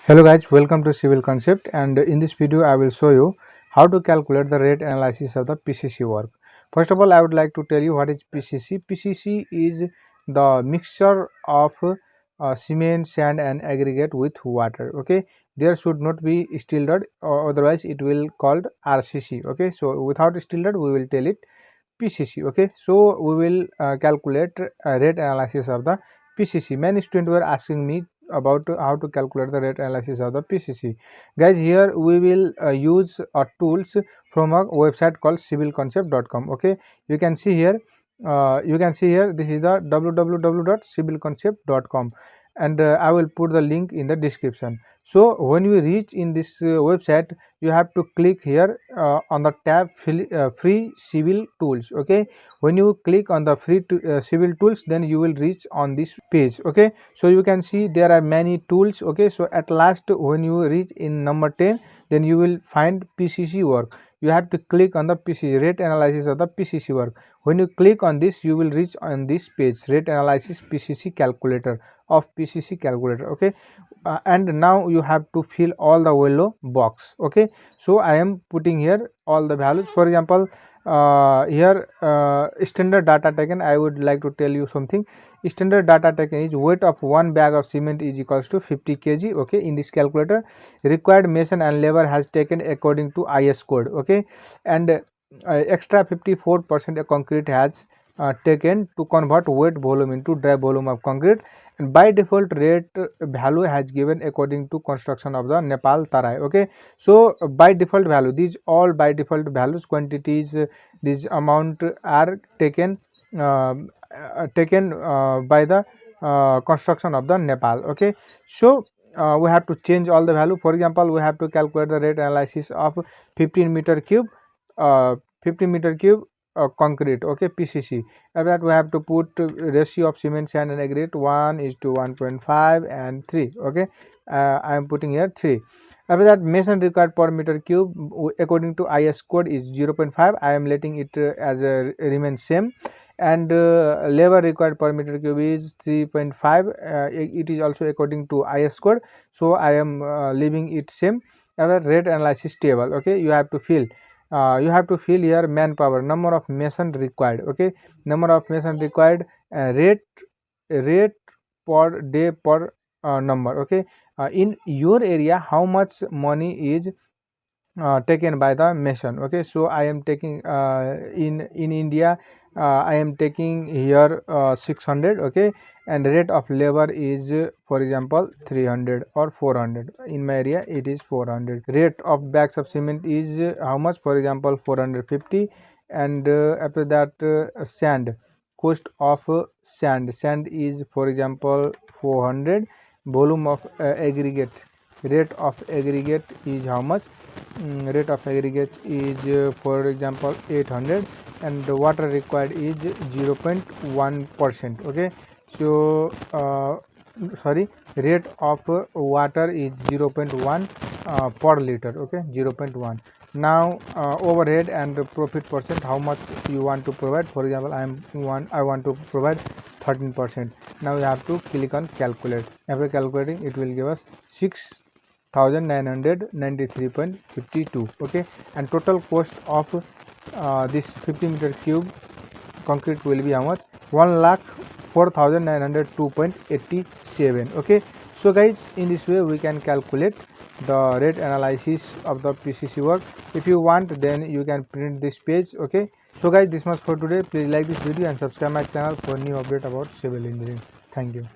Hello guys, welcome to Civil Concept, and in this video I will show you how to calculate the rate analysis of the PCC work. First of all, I would like to tell you what is PCC. PCC is the mixture of cement, sand and aggregate with water. Okay, there should not be steel dot, or otherwise it will called RCC. Okay, so without steel dot we will tell it PCC. Okay, so we will calculate rate analysis of the PCC. Many students were asking me about how to calculate the rate analysis of the PCC. Guys, here we will use tools from a website called civilconcept.com. Okay, you can see here. This is the www.civilconcept.com, and I will put the link in the description. So when you reach in this website, you have to click here on the tab free civil tools. Okay, when you click on the free civil tools, then you will reach on this page. Okay, so you can see there are many tools. Okay, so at last when you reach in number 10, then you will find PCC work. You have to click on the PCC rate analysis of the PCC work. When you click on this, you will reach on this page, rate analysis PCC calculator of PCC calculator. Okay, and now you have to fill all the yellow box. Okay, so I am putting here all the values. For example, here standard data taken, I would like to tell you something. Standard data taken is weight of one bag of cement is equals to 50 kg. Okay, in this calculator, required mason and labor has taken according to IS code. Okay, and extra 54% concrete has taken to convert wet volume into dry volume of concrete, and by default rate value has given according to construction of the Nepal Tarai. Okay, so by default value, these all by default values, quantities, this amount are taken by the construction of the Nepal. Okay, so we have to change all the value. For example, we have to calculate the rate analysis of 15 meter cube 15 meter cube concrete. Okay, PCC. After that we have to put ratio of cement, sand and aggregate 1:1.5 and 3. Okay, I am putting here 3. After that, mason required per meter cube according to IS code is 0.5. I am letting it as a remain same, and labor required per meter cube is 3.5. It is also according to IS code, so I am leaving it same. Our rate analysis table. Okay, you have to fill here manpower, number of mason required. Okay, number of mason required, rate per day per number. Okay, in your area how much money is taken by the mason. Okay, so I am taking in India, I am taking here 600. Okay, and rate of labor is for example 300 or 400. In my area it is 400. Rate of bags of cement is how much? For example 450. And after that, sand, cost of sand is for example 400. Volume of aggregate, rate of aggregate is how much? Rate of aggregate is for example 800, and the water required is 0.1%. okay, so sorry, rate of water is 0.1 per liter. Okay, 0.1. Now overhead and profit percent, how much you want to provide? For example, I want to provide 13%. now you have to click on calculate. After calculating, it will give us 6,993.52. okay, and total cost of this 50 meter cube concrete will be how much? 1,04,902.87. okay, so guys, in this way we can calculate the rate analysis of the PCC work. If you want, then you can print this page. Okay, so guys, this much for today. Please like this video and subscribe my channel for new update about civil engineering. Thank you.